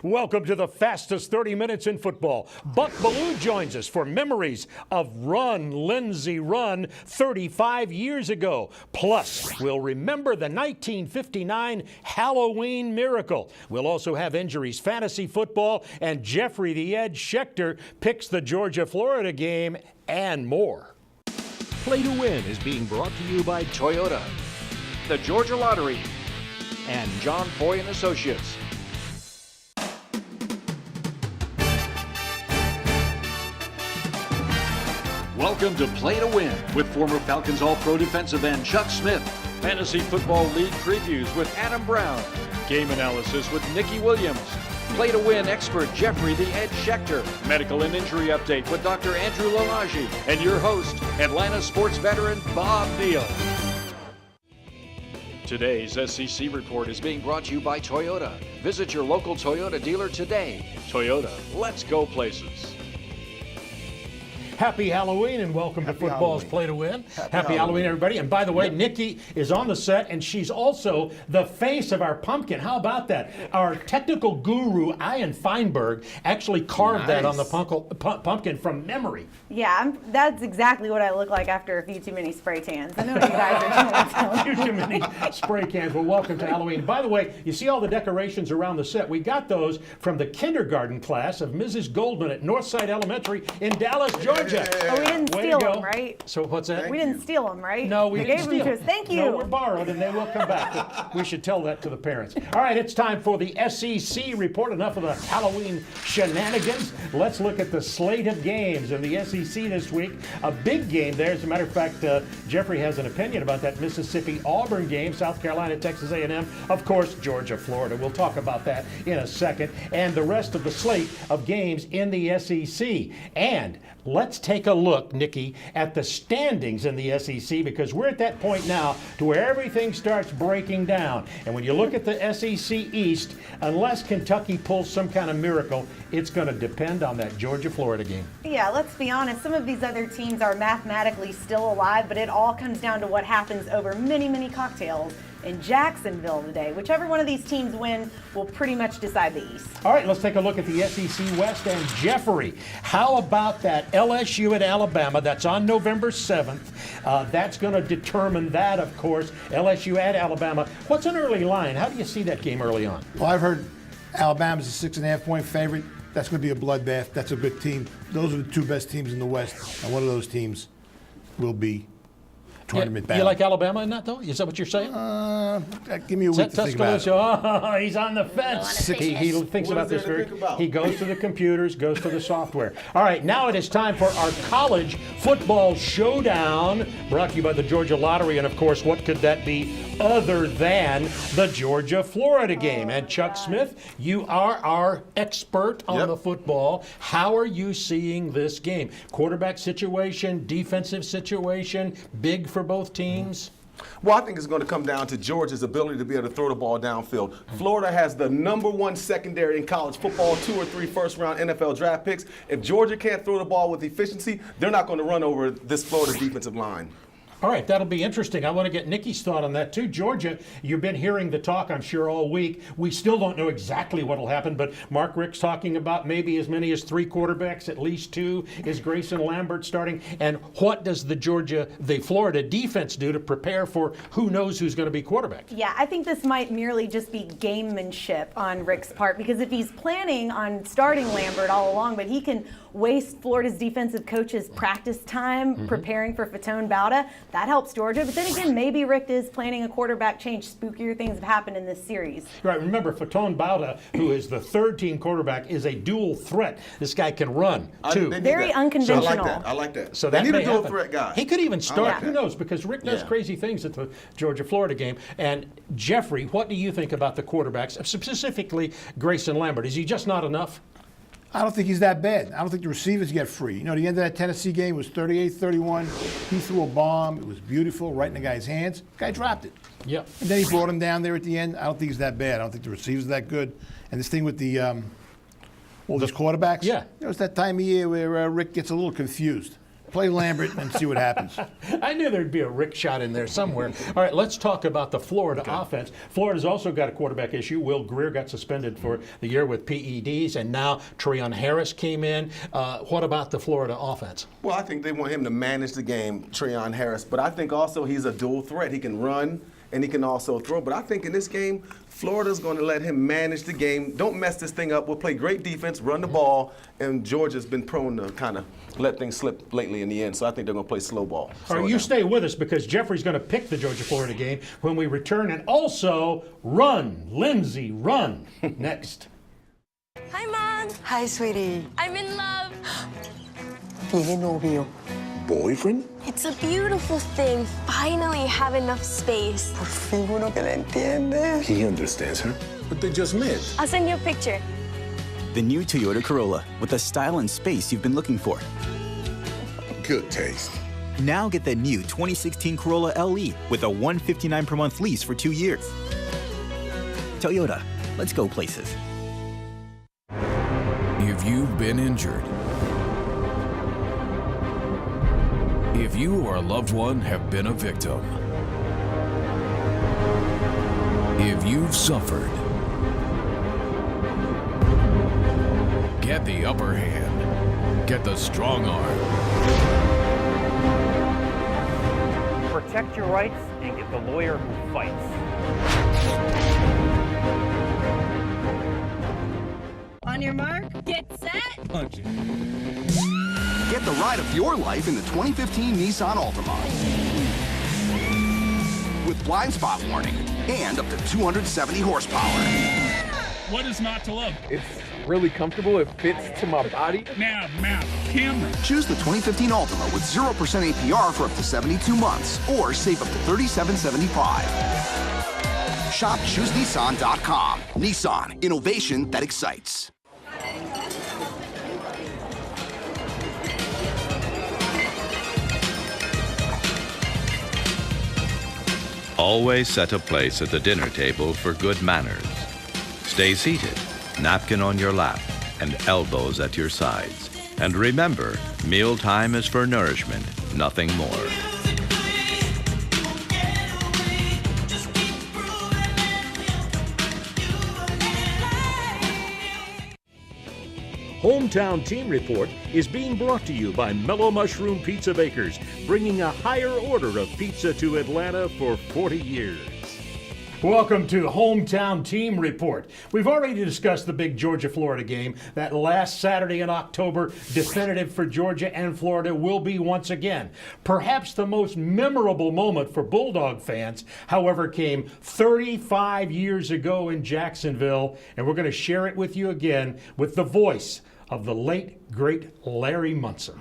Welcome to the fastest 30 minutes in football. Buck Bellew joins us for memories of Run, Lindsey, Run 35 years ago. Plus, we'll remember the 1959 Halloween miracle. We'll also have injuries, fantasy football, and Jeffrey the Ed Schechter picks the Georgia-Florida game and more. Play to Win is being brought to you by Toyota, the Georgia Lottery, and John Foy and Associates. Welcome to Play to Win with former Falcons All-Pro defensive end Chuck Smith. Fantasy Football League previews with Adam Brown. Game analysis with Nikki Williams. Play to Win expert Jeffrey the Ed Schechter. Medical and injury update with Dr. Andrew Lalage. And your host, Atlanta sports veteran Bob Neal. Today's SEC report is being brought to you by Toyota. Visit your local Toyota dealer today. Toyota, let's go places. Happy Halloween and welcome to Football's Play to Win. Happy Halloween, everybody. And by the way, Nikki is on the set and she's also the face of our pumpkin. How about that? Our technical guru, Ian Feinberg, actually carved that on the pumpkin from memory. Yeah, that's exactly what I look like after a few too many spray tans. I know you guys are trying to Too many spray cans. Well, welcome to Halloween. By the way, you see all the decorations around the set. We got those from the kindergarten class of Mrs. Goldman at Northside Elementary in Dallas, Georgia. Oh, we didn't steal them, right? So what's that? We didn't steal them, right? No, we didn't steal them. Thank you. No, we're borrowed and they will come back. We should tell that to the parents. All right, it's time for the SEC report. Enough of the Halloween shenanigans. Let's look at the slate of games in the SEC this week. A big game there. As a matter of fact, Jeffrey has an opinion about that Mississippi-Auburn game, South Carolina, Texas A&M, of course, Georgia, Florida. We'll talk about that in a second. And the rest of the slate of games in the SEC. And let's take a look, Nikki, at the standings in the SEC because we're at that point now to where everything starts breaking down. And when you look at the SEC East, unless Kentucky pulls some kind of miracle, it's going to depend on that Georgia-Florida game. Yeah, let's be honest. Some of these other teams are mathematically still alive, but it all comes down to what happens over many, many cocktails in Jacksonville today. Whichever one of these teams win will pretty much decide the East. All right, let's take a look at the SEC West. And Jeffrey, how about that LSU at Alabama? That's on November 7th. That's going to determine that, of course. LSU at Alabama. What's an early line? How do you see that game early on? Well, I've heard Alabama's a 6.5-point favorite. That's going to be a bloodbath. That's a good team. Those are the two best teams in the West, and one of those teams will be tournament battle. You like Alabama in that, though? Is that what you're saying? Give me a week to think about it. Oh, he's on the fence. He thinks about this very. He goes to the computers, goes to the software. All right, now it is time for our college football showdown, brought to you by the Georgia Lottery. And, of course, what could that be other than the Georgia-Florida game? And Chuck Smith, you are our expert on the football. How are you seeing this game? Quarterback situation, defensive situation, big for both teams? Well, I think it's going to come down to Georgia's ability to be able to throw the ball downfield. Florida has the #1 secondary in college football, 2 or 3 first-round NFL draft picks. If Georgia can't throw the ball with efficiency, they're not going to run over this Florida defensive line. All right, that'll be interesting. I want to get Nikki's thought on that, too. Georgia, you've been hearing the talk, I'm sure, all week. We still don't know exactly what will happen, but Mark Richt's talking about maybe as many as 3 quarterbacks, at least 2. Is Grayson Lambert starting? And what does the Florida defense do to prepare for who knows who's going to be quarterback? Yeah, I think this might merely just be gamemanship on Richt's part, because if he's planning on starting Lambert all along, but he can waste Florida's defensive coach's practice time preparing for Fatone Bauda, that helps Georgia. But then again, maybe Richt is planning a quarterback change. Spookier things have happened in this series. Right. Remember, Fatone Bauda, who is the third-team quarterback, is a dual threat. This guy can run, too. Very unconventional. So I like that. So they that need may a dual happen. threat guy. He could even start. Like Who knows? Because Richt does crazy things at the Georgia-Florida game. And Jeffrey, what do you think about the quarterbacks, specifically Grayson Lambert? Is he just not enough? I don't think he's that bad. I don't think the receivers get free. You know, the end of that Tennessee game was 38-31. He threw a bomb. It was beautiful, right in the guy's hands. The guy dropped it. Yep. And then he brought him down there at the end. I don't think he's that bad. I don't think the receivers are that good. And this thing with the all these quarterbacks. Yeah. It's that time of year where Rick gets a little confused. Play Lambert and see what happens. I knew there'd be a Rick shot in there somewhere. All right, let's talk about the Florida offense. Florida's also got a quarterback issue. Will Greer got suspended for the year with PEDs, and now Treon Harris came in. What about the Florida offense? Well, I think they want him to manage the game, Treon Harris. But I think also he's a dual threat. He can run and he can also throw. But I think in this game, Florida's going to let him manage the game. Don't mess this thing up. We'll play great defense, run the ball, and Georgia's been prone to kind of let things slip lately in the end. So I think they're going to play slow ball. All right, you stay with us because Jeffrey's going to pick the Georgia-Florida game when we return. And also, run, Lindsay, run, next. Hi, Mom. Hi, sweetie. I'm in love. Tiene novio. Boyfriend? It's a beautiful thing. Finally have enough space. Por fin uno que la entiende. He understands her, but they just met. I'll send you a picture. The new Toyota Corolla with the style and space you've been looking for. Good taste. Now get the new 2016 Corolla LE with a $159 per month lease for 2 years. Toyota, let's go places. If you've been injured, if you or a loved one have been a victim, if you've suffered, get the upper hand. Get the strong arm. Protect your rights and get the lawyer who fights. On your mark, get set. Punch it. Get the ride of your life in the 2015 Nissan Altima. With blind spot warning and up to 270 horsepower. What is not to love? It's really comfortable. It fits to my body. Nav, camera. Choose the 2015 Altima with 0% APR for up to 72 months or save up to $3,775. Shop ChooseNissan.com. Nissan, innovation that excites. Always set a place at the dinner table for good manners. Stay seated, napkin on your lap, and elbows at your sides. And remember, mealtime is for nourishment, nothing more. Hometown Team Report is being brought to you by Mellow Mushroom Pizza Bakers, bringing a higher order of pizza to Atlanta for 40 years. Welcome to Hometown Team Report. We've already discussed the big Georgia-Florida game. That last Saturday in October, definitive for Georgia and Florida, will be once again. Perhaps the most memorable moment for Bulldog fans, however, came 35 years ago in Jacksonville, and we're going to share it with you again with the voice of the late, great Larry Munson.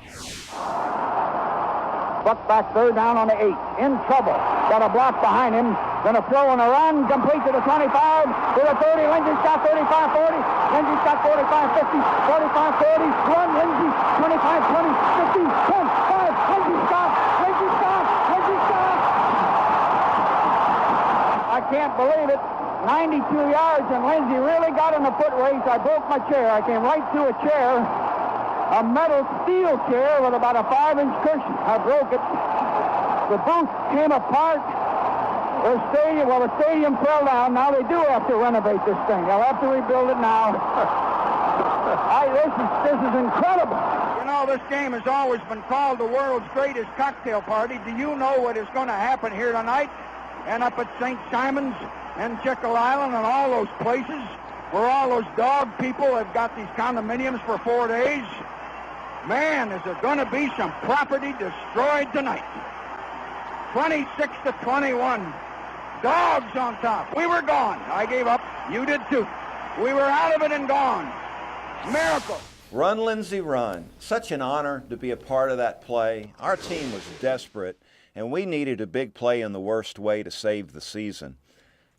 Buck back third down on the 8. In trouble. Got a block behind him. Gonna throw on a run. Complete to the 25. To the 30. Lindsey's got 35-40. Lindsey's got 45-50. 45-40. Run Lindsey. 25-20. 50. 10. 5. Lindsey stop. Lindsey stop. Lindsey stop. I can't believe it. 92 yards, and Lindsey really got in a foot race. I broke my chair. I came right through a chair. A metal steel chair with about a 5-inch cushion. I broke it. The booth came apart. The stadium fell down. Now they do have to renovate this thing. They'll have to rebuild it now. This is incredible. You know, this game has always been called the world's greatest cocktail party. Do you know what is going to happen here tonight? And up at St. Simon's and Jekyll Island and all those places where all those dog people have got these condominiums for 4 days. Man, is there going to be some property destroyed tonight. 26-21. Dogs on top. We were gone. I gave up. You did too. We were out of it and gone. Miracle. Run, Lindsey, run. Such an honor to be a part of that play. Our team was desperate, and we needed a big play in the worst way to save the season.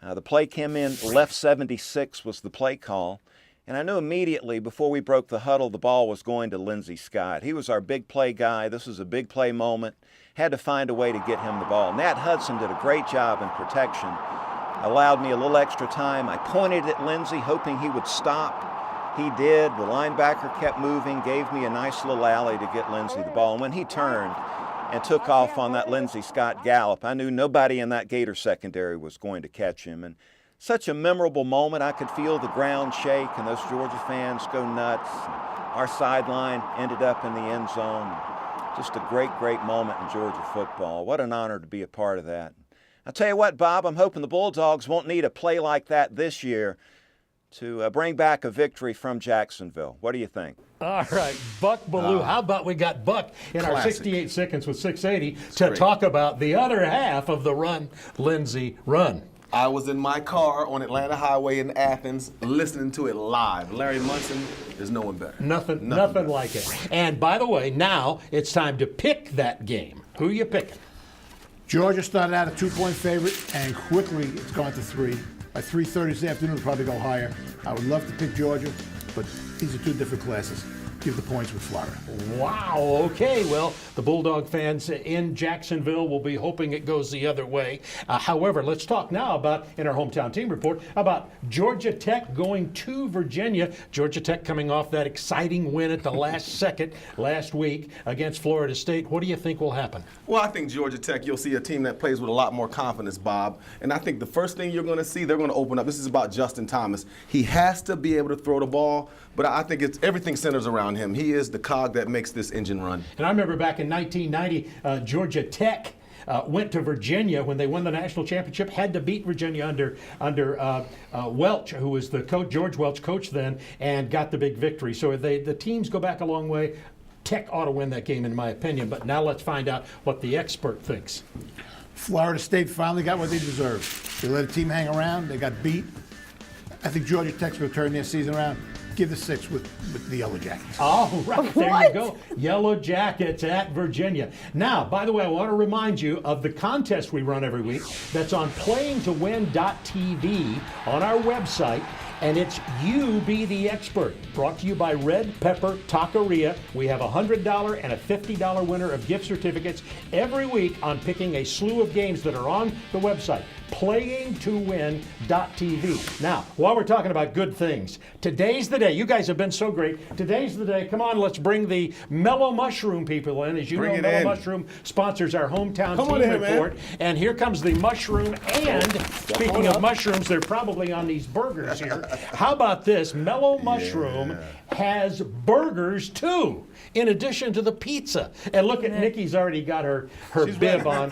The play came in, left 76 was the play call, and I knew immediately before we broke the huddle the ball was going to Lindsey Scott. He was our big play guy. This was a big play moment. Had to find a way to get him the ball. Nat Hudson did a great job in protection. Allowed me a little extra time. I pointed at Lindsey hoping he would stop. He did. The linebacker kept moving, gave me a nice little alley to get Lindsey the ball. And when he turned and took off on that Lindsey Scott gallop, I knew nobody in that Gator secondary was going to catch him. And such a memorable moment. I could feel the ground shake and those Georgia fans go nuts. Our sideline ended up in the end zone. Just a great, great moment in Georgia football. What an honor to be a part of that. I'll tell you what, Bob, I'm hoping the Bulldogs won't need a play like that this year to bring back a victory from Jacksonville. What do you think? All right, Buck Belue. How about we got Buck in our Classic. 68 seconds with 680 to great. talk about the other half of the Run, Lindsey, Run. I was in my car on Atlanta Highway in Athens listening to it live. Larry Munson, there's no one better. Nothing better. like it. And by the way, now it's time to pick that game. Who you picking? Georgia started out a 2-point favorite, and quickly it's gone to 3. By 3:30 this afternoon, it'll probably go higher. I would love to pick Georgia, but these are two different classes. Give the points with Florida. Wow, okay. Well, the Bulldog fans in Jacksonville will be hoping it goes the other way. However, let's talk now about, in our hometown team report, about Georgia Tech going to Virginia. Georgia Tech coming off that exciting win at the last second last week against Florida State. What do you think will happen? Well, I think Georgia Tech, you'll see a team that plays with a lot more confidence, Bob. And I think the first thing you're going to see, they're going to open up. This is about Justin Thomas. He has to be able to throw the ball, but I think everything centers around him. He is the cog that makes this engine run. And I remember back in 1990, Georgia Tech went to Virginia when they won the national championship, had to beat Virginia under Welch, who was the coach, George Welch coach then, and got the big victory. So the teams go back a long way. Tech ought to win that game, in my opinion. But now let's find out what the expert thinks. Florida State finally got what they deserved. They let a team hang around. They got beat. I think Georgia Tech's going to turn their season around. Give the 6 with the Yellow Jackets. All right, there you go. Yellow Jackets at Virginia. Now, by the way, I want to remind you of the contest we run every week that's on playingtowin.tv on our website. And it's You Be the Expert, brought to you by Red Pepper Taqueria. We have a $100 and a $50 winner of gift certificates every week on picking a slew of games that are on the website, playingtowin.tv. Now, while we're talking about good things, today's the day. You guys have been so great. Today's the day. Come on, let's bring the Mellow Mushroom people in. As you know, Mellow Mushroom sponsors our hometown team report. And here comes the mushroom. And speaking of mushrooms, they're probably on these burgers here. How about this? Mellow Mushroom has burgers too, in addition to the pizza. And look at Nikki's already got her bib on.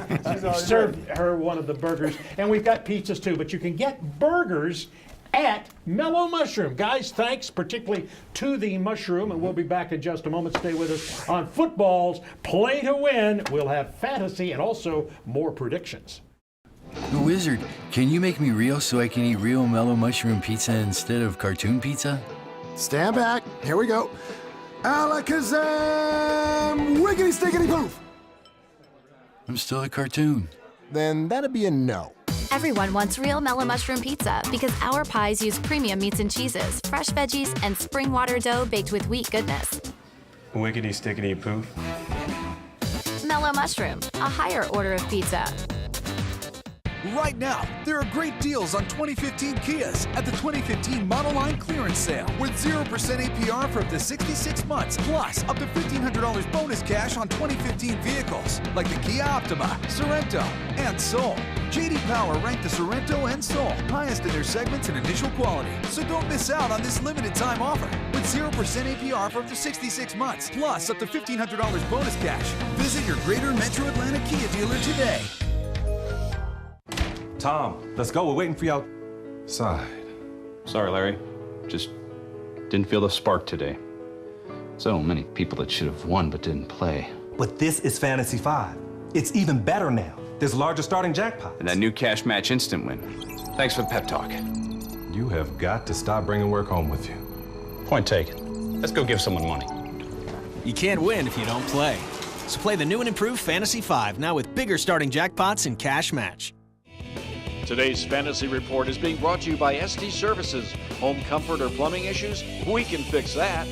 Served her one of the burgers. And we've got pizzas too, but you can get burgers at Mellow Mushroom. Guys, thanks particularly to the mushroom, and we'll be back in just a moment. Stay with us on Football's Play to Win. We'll have fantasy and also more predictions. The Wizard, can you make me real so I can eat real Mellow Mushroom pizza instead of cartoon pizza? Stand back. Here we go. Alakazam! Wiggity stickity poof! I'm still a cartoon. Then that'd be a no. Everyone wants real Mellow Mushroom pizza because our pies use premium meats and cheeses, fresh veggies, and spring water dough baked with wheat goodness. Wiggity stickity poof. Mellow Mushroom, a higher order of pizza. Right now, there are great deals on 2015 Kias at the 2015 Model Line Clearance Sale with 0% APR for up to 66 months, plus up to $1,500 bonus cash on 2015 vehicles like the Kia Optima, Sorento, and Soul. J.D. Power ranked the Sorento and Soul highest in their segments in initial quality, so don't miss out on this limited time offer with 0% APR for up to 66 months, plus up to $1,500 bonus cash. Visit your Greater Metro Atlanta Kia dealer today. Tom, let's go. We're waiting for you outside. Sorry, Larry. Just didn't feel the spark today. So many people that should have won but didn't play. But this is Fantasy 5. It's even better now. There's larger starting jackpots. And that new cash match instant win. Thanks for the pep talk. You have got to stop bringing work home with you. Point taken. Let's go give someone money. You can't win if you don't play. So play the new and improved Fantasy 5, now with bigger starting jackpots and cash match. Today's Fantasy Report is being brought to you by ST Services. Home comfort or plumbing issues? We can fix that.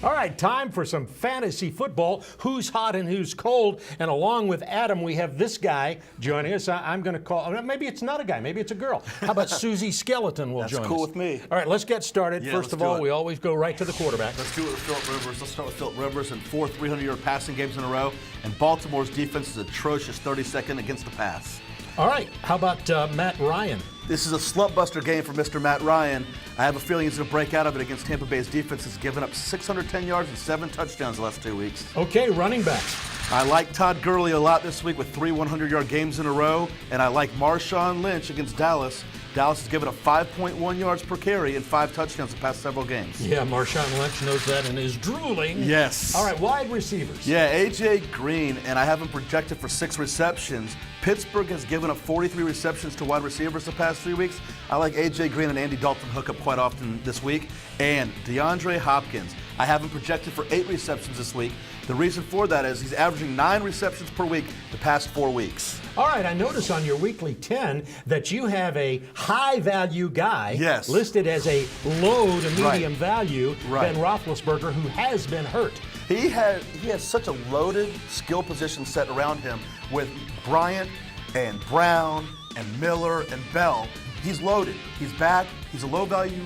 All right, time for some fantasy football. Who's hot and who's cold? And along with Adam, we have this guy joining us. I'm going to call, maybe it's not a guy, maybe it's a girl. How about Susie Skeleton will join us? That's cool with me. All right, let's get started. Yeah, First of all, we always go right to the quarterback. Let's do it with Philip Rivers. Let's start with Philip Rivers in 4 300-yard passing games in a row. And Baltimore's defense is atrocious, 32nd against the pass. All right, how about Matt Ryan? This is a slump-buster game for Mr. Matt Ryan. I have a feeling he's going to break out of it against Tampa Bay's defense. Has given up 610 yards and 7 touchdowns the last 2 weeks. Okay, running backs. I like Todd Gurley a lot this week with 3 100-yard games in a row, and I like Marshawn Lynch against Dallas. Dallas has given up 5.1 yards per carry and 5 touchdowns the past several games. Yeah, Marshawn Lynch knows that and is drooling. Yes. All right, wide receivers. Yeah, A.J. Green, and I have him projected for 6 receptions. Pittsburgh has given up 43 receptions to wide receivers the past 3 weeks. I like A.J. Green and Andy Dalton hook up quite often this week. And DeAndre Hopkins, I have him projected for 8 receptions this week. The reason for that is he's averaging 9 receptions per week the past 4 weeks. All right, I notice on your weekly 10 that you have a high-value guy listed as a low to medium value, Ben Roethlisberger, who has been hurt. He has such a loaded skill position set around him with Bryant and Brown and Miller and Bell. He's loaded. He's back. He's a low-value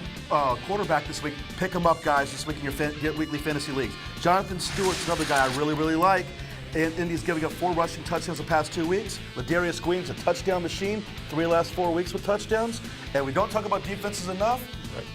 quarterback this week. Pick him up, guys, this week in your weekly fantasy leagues. Jonathan Stewart's another guy I really, really like. And he's giving up 4 rushing touchdowns the past 2 weeks. Ladarius Green's a touchdown machine, 3 last 4 weeks with touchdowns. And we don't talk about defenses enough.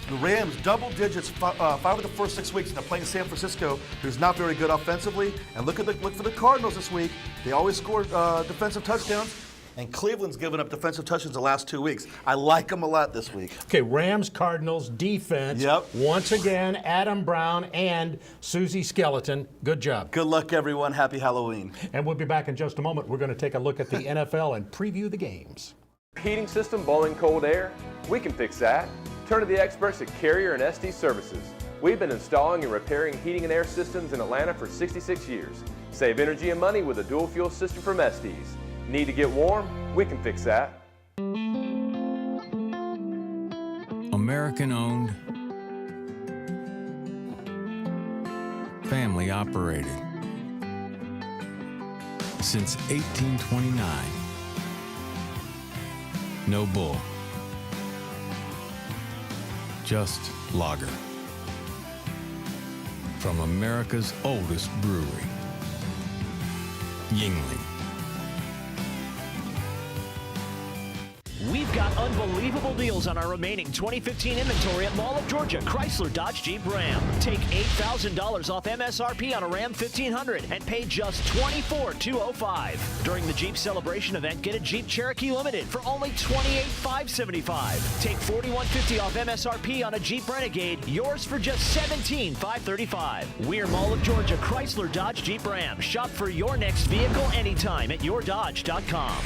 The Rams, double digits, 5 of the first 6 weeks, and they're playing San Francisco, who's not very good offensively. And look for the Cardinals this week. They always score defensive touchdowns. And Cleveland's given up defensive touchdowns the last 2 weeks. I like them a lot this week. Okay, Rams, Cardinals, defense. Yep. Once again, Adam Brown and Susie Skeleton. Good job. Good luck, everyone. Happy Halloween. And we'll be back in just a moment. We're going to take a look at the NFL and preview the games. Heating system blowing cold air? We can fix that. Turn to the experts at Carrier and SD Services. We've been installing and repairing heating and air systems in Atlanta for 66 years. Save energy and money with a dual fuel system from Estes. Need to get warm? We can fix that. American owned, family operated. Since 1829. No bull. Just lager. From America's oldest brewery, Yuengling. We've got unbelievable deals on our remaining 2015 inventory at Mall of Georgia, Chrysler, Dodge, Jeep, Ram. Take $8,000 off MSRP on a Ram 1500 and pay just $24,205. During the Jeep Celebration event, get a Jeep Cherokee Limited for only $28,575. Take $4,150 off MSRP on a Jeep Renegade, yours for just $17,535. We're Mall of Georgia, Chrysler, Dodge, Jeep, Ram. Shop for your next vehicle anytime at yourdodge.com.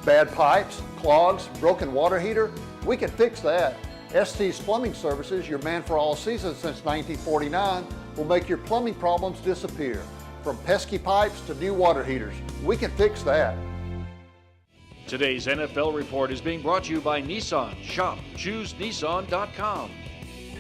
Bad pipes, clogs, broken water heater? We can fix that. ST's Plumbing Services, your man for all seasons since 1949, will make your plumbing problems disappear. From pesky pipes to new water heaters, we can fix that. Today's NFL report is being brought to you by Nissan. Shop ChooseNissan.com.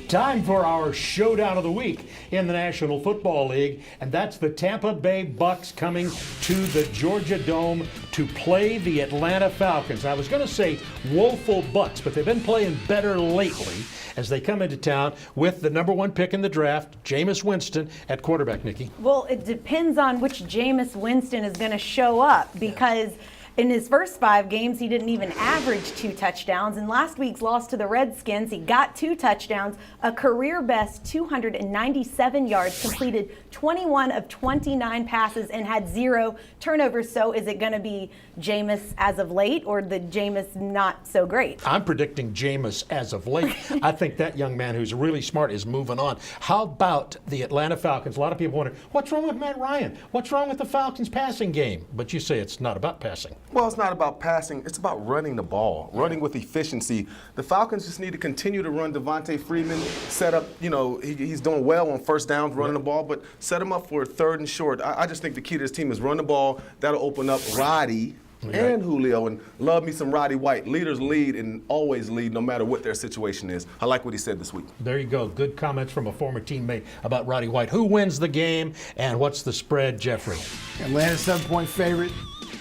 Time for our showdown of the week in the National Football League, and that's the Tampa Bay Bucks coming to the Georgia Dome to play the Atlanta Falcons. I was going to say woeful Bucks, but they've been playing better lately as they come into town with the number 1 pick in the draft, Jameis Winston, at quarterback. Nikki? Well, it depends on which Jameis Winston is going to show up, because in his first 5 games, he didn't even average 2 touchdowns. In last week's loss to the Redskins, he got 2 touchdowns, a career-best 297 yards, completed 21 of 29 passes, and had 0 turnovers. So is it going to be Jameis as of late, or the Jameis not so great? I'm predicting Jameis as of late. I think that young man who's really smart is moving on. How about the Atlanta Falcons? A lot of people wonder, what's wrong with Matt Ryan? What's wrong with the Falcons passing game? But you say it's not about passing. Well, it's not about passing. It's about running the ball, running with efficiency. The Falcons just need to continue to run Devontae Freeman, set up, he's doing well on first downs running the ball, but set him up for 3rd and short. I just think the key to this team is run the ball. That'll open up Roddy and Julio, and love me some Roddy White. Leaders lead and always lead no matter what their situation is. I like what he said this week. There you go. Good comments from a former teammate about Roddy White. Who wins the game and what's the spread, Jeffrey? Atlanta 7-point favorite.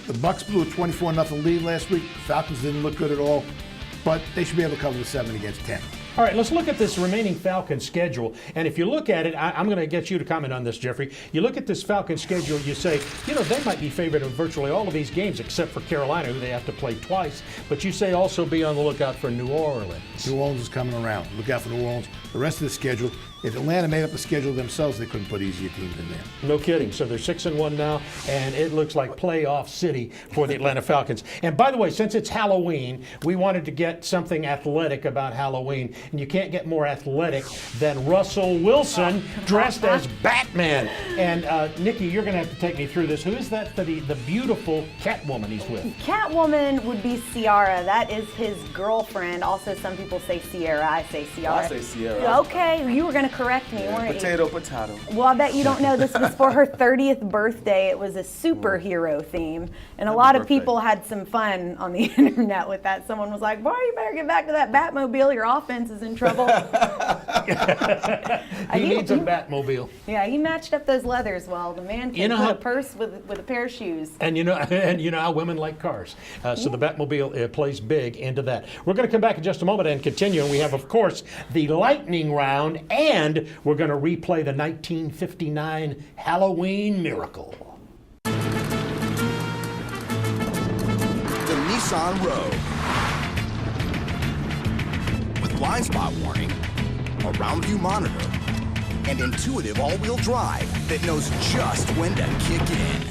The Bucks blew a 24-0 lead last week. The Falcons didn't look good at all, but they should be able to cover the 7 against 10. All right, let's look at this remaining Falcons schedule. And if you look at it, I'm going to get you to comment on this, Jeffrey. You look at this Falcons schedule, you say, they might be favored in virtually all of these games except for Carolina, who they have to play twice. But you say also be on the lookout for New Orleans. New Orleans is coming around. Look out for New Orleans. The rest of the schedule, if Atlanta made up the schedule themselves, they couldn't put easier teams in there. No kidding. So they're 6-1 now, and it looks like playoff city for the Atlanta Falcons. And by the way, since it's Halloween, we wanted to get something athletic about Halloween, and you can't get more athletic than Russell Wilson dressed as Batman. And Nikki, you're going to have to take me through this. Who is that? The beautiful Catwoman he's with. Catwoman would be Ciara. That is his girlfriend. Also, some people say Sierra. I say Ciara. I say Sierra. Okay, you were going to correct me, weren't you? Potato. Well, I bet you don't know this was for her 30th birthday. It was a superhero theme. And a lot of people had some fun on the internet with that. Someone was like, boy, you better get back to that Batmobile. Your offense is in trouble. He needs a Batmobile. Yeah, he matched up those leathers well. The man can put a purse with a pair of shoes. And you know how women like cars. So the Batmobile plays big into that. We're going to come back in just a moment and continue. And we have, of course, the lightning round, and we're going to replay the 1959 Halloween Miracle. The Nissan Rogue. With blind spot warning, a round view monitor, and intuitive all-wheel drive that knows just when to kick in.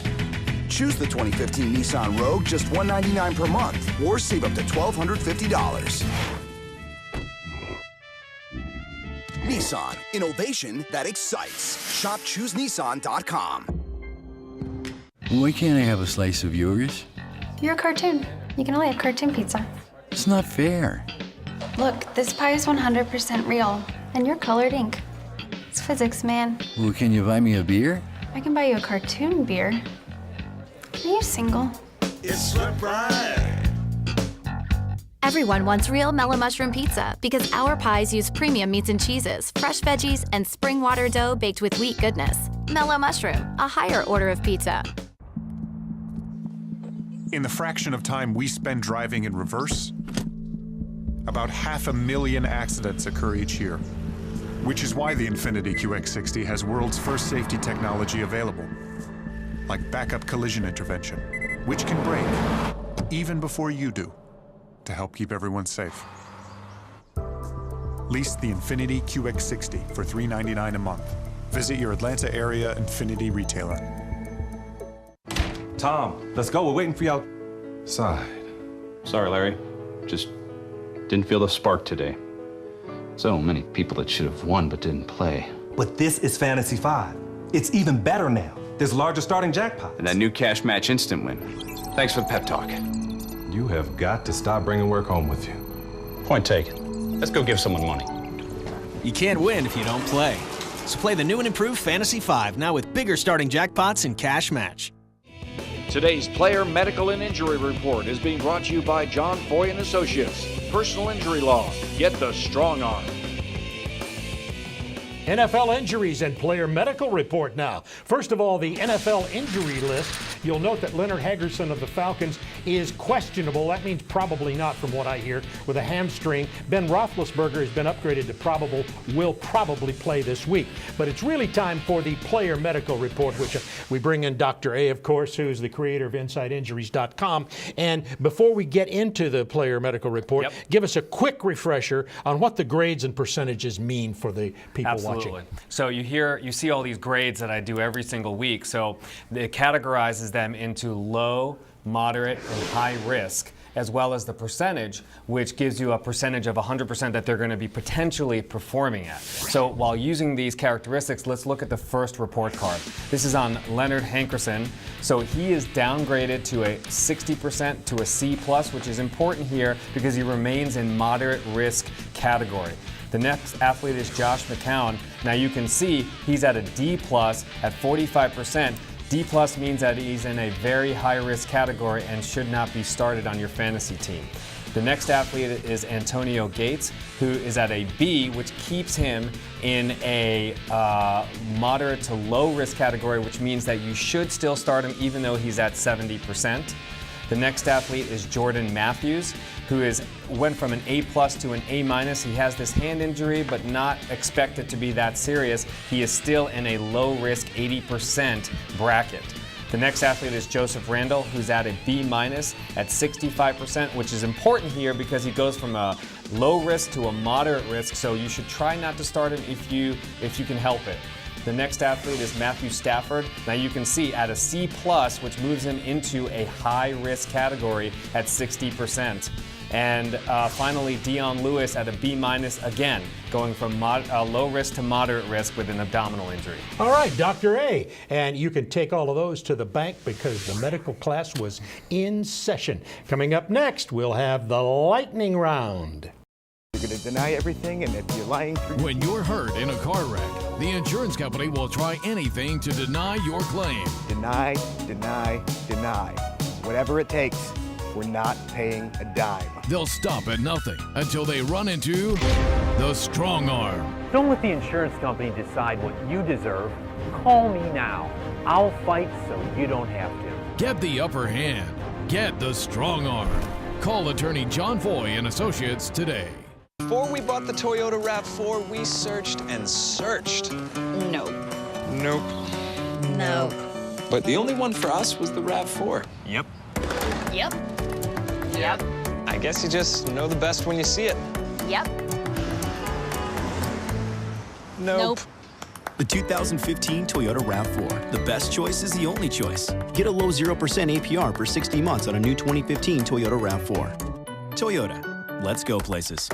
Choose the 2015 Nissan Rogue, just $199 per month, or save up to $1,250. Nissan, innovation that excites. Shop ChooseNissan.com. Why can't I have a slice of yours? You're a cartoon. You can only have cartoon pizza. It's not fair. Look, this pie is 100% real, and you're colored ink. It's physics, man. Well, can you buy me a beer? I can buy you a cartoon beer. Are you single? It's surprise. Everyone wants real mellow mushroom pizza because our pies use premium meats and cheeses, fresh veggies, and spring water dough baked with wheat goodness. Mellow mushroom, a higher order of pizza. In the fraction of time we spend driving in reverse, about 500,000 accidents occur each year, which is why the Infiniti QX60 has world's first safety technology available, like backup collision intervention, which can brake even before you do, to help keep everyone safe. Lease the Infiniti QX60 for $399 a month. Visit your Atlanta area Infiniti retailer. Tom, let's go. We're waiting for you outside. Sorry, Larry. Just didn't feel the spark today. So many people that should have won but didn't play. But this is Fantasy 5. It's even better now. There's larger starting jackpots. And that new cash match instant win. Thanks for the pep talk. You have got to stop bringing work home with you. Point taken. Let's go give someone money. You can't win if you don't play. So play the new and improved Fantasy 5, now with bigger starting jackpots and cash match. Today's Player Medical and Injury Report is being brought to you by John Foy and Associates. Personal injury law. Get the strong arm. NFL injuries and player medical report now. First of all, the NFL injury list. You'll note that Leonard Hagerson of the Falcons is questionable. That means probably not, from what I hear, with a hamstring. Ben Roethlisberger has been upgraded to probable, will probably play this week. But it's really time for the player medical report, which we bring in Dr. A, of course, who's the creator of InsideInjuries.com. And before we get into the player medical report, give us a quick refresher on what the grades and percentages mean for the people watching. So you see all these grades that I do every single week. So it categorizes them into low, moderate, and high risk, as well as the percentage, which gives you a percentage of 100% that they're going to be potentially performing at. So while using these characteristics, let's look at the first report card. This is on Leonard Hagerson. So he is downgraded to a 60% to a C+, which is important here because he remains in moderate risk category. The next athlete is Josh McCown. Now you can see he's at a D+ at 45%. D+ means that he's in a very high-risk category and should not be started on your fantasy team. The next athlete is Antonio Gates, who is at a B, which keeps him in a moderate to low risk category, which means that you should still start him even though he's at 70%. The next athlete is Jordan Matthews, who went from an A+ to an A-. He has this hand injury, but not expected to be that serious. He is still in a low risk 80% bracket. The next athlete is Joseph Randall, who's at a B- at 65%, which is important here because he goes from a low risk to a moderate risk, so you should try not to start him if you can help it. The next athlete is Matthew Stafford. Now you can see at a C+, which moves him into a high risk category at 60%. And finally, Dion Lewis at a B- again, going from low risk to moderate risk with an abdominal injury. All right, Dr. A. And you can take all of those to the bank because the medical class was in session. Coming up next, we'll have the lightning round. You're going to deny everything, and if you're lying through... When you're hurt in a car wreck, the insurance company will try anything to deny your claim. Deny, deny, deny. Whatever it takes. We're not paying a dime. They'll stop at nothing until they run into the strong arm. Don't let the insurance company decide what you deserve. Call me now. I'll fight so you don't have to. Get the upper hand. Get the strong arm. Call attorney John Foy and Associates today. Before we bought the Toyota RAV4, we searched and searched. Nope. Nope. No. But the only one for us was the RAV4. Yep. Yep. Yep. I guess you just know the best when you see it. Yep. Nope. The 2015 Toyota RAV4. The best choice is the only choice. Get a low 0% APR for 60 months on a new 2015 Toyota RAV4. Toyota. Let's go places.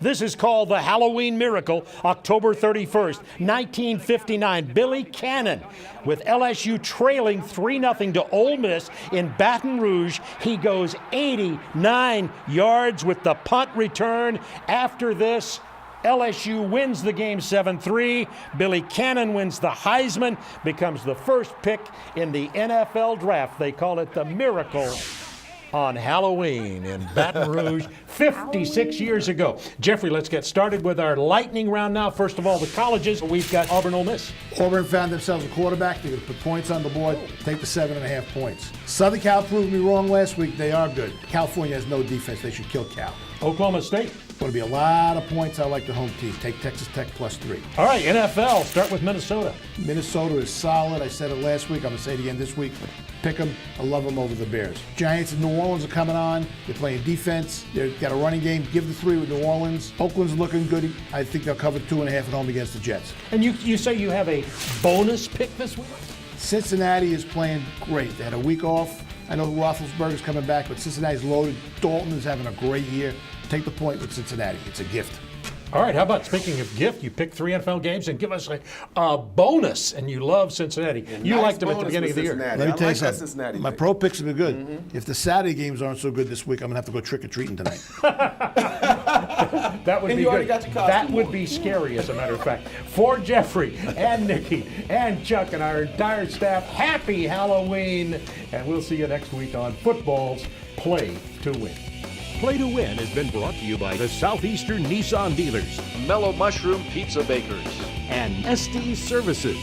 This is called the Halloween Miracle, October 31st, 1959. Billy Cannon, with LSU trailing 3-0 to Ole Miss in Baton Rouge. He goes 89 yards with the punt return. After this, LSU wins the game 7-3. Billy Cannon wins the Heisman, becomes the first pick in the NFL draft. They call it the Miracle on Halloween in Baton Rouge 56 years ago. Jeffrey, let's get started with our lightning round now. First of all, the colleges. We've got Auburn, Ole Miss. Auburn found themselves a quarterback. They're going to put points on the board, take the 7.5 points. Southern Cal proved me wrong last week. They are good. California has no defense. They should kill Cal. Oklahoma State. Going to be a lot of points. I like the home team. Take Texas Tech +3. All right, NFL. Start with Minnesota. Minnesota is solid. I said it last week. I'm going to say it again this week. Pick them. I love them over the Bears. Giants and New Orleans are coming on. They're playing defense. They've got a running game. Give the 3 with New Orleans. Oakland's looking good. I think they'll cover 2.5 at home against the Jets. And you say you have a bonus pick this week? Cincinnati is playing great. They had a week off. I know Roethlisberger's coming back, but Cincinnati's loaded. Dalton is having a great year. Take the point with Cincinnati. It's a gift. All right, how about, speaking of gift, you pick 3 NFL games and give us a bonus, and you love Cincinnati. You nice liked them at the beginning of the year. Let me tell you something. Cincinnati My pick. pro picks have been good. If the Saturday games aren't so good this week, I'm going to have to go trick-or-treating tonight. That would And be you already good. got your costume That would on. be scary, as a matter of fact. For Jeffrey and Nikki and Chuck and our entire staff, happy Halloween, and we'll see you next week on Football's Play to Win. Play to Win has been brought to you by the Southeastern Nissan Dealers, Mellow Mushroom Pizza Bakers, and SD Services,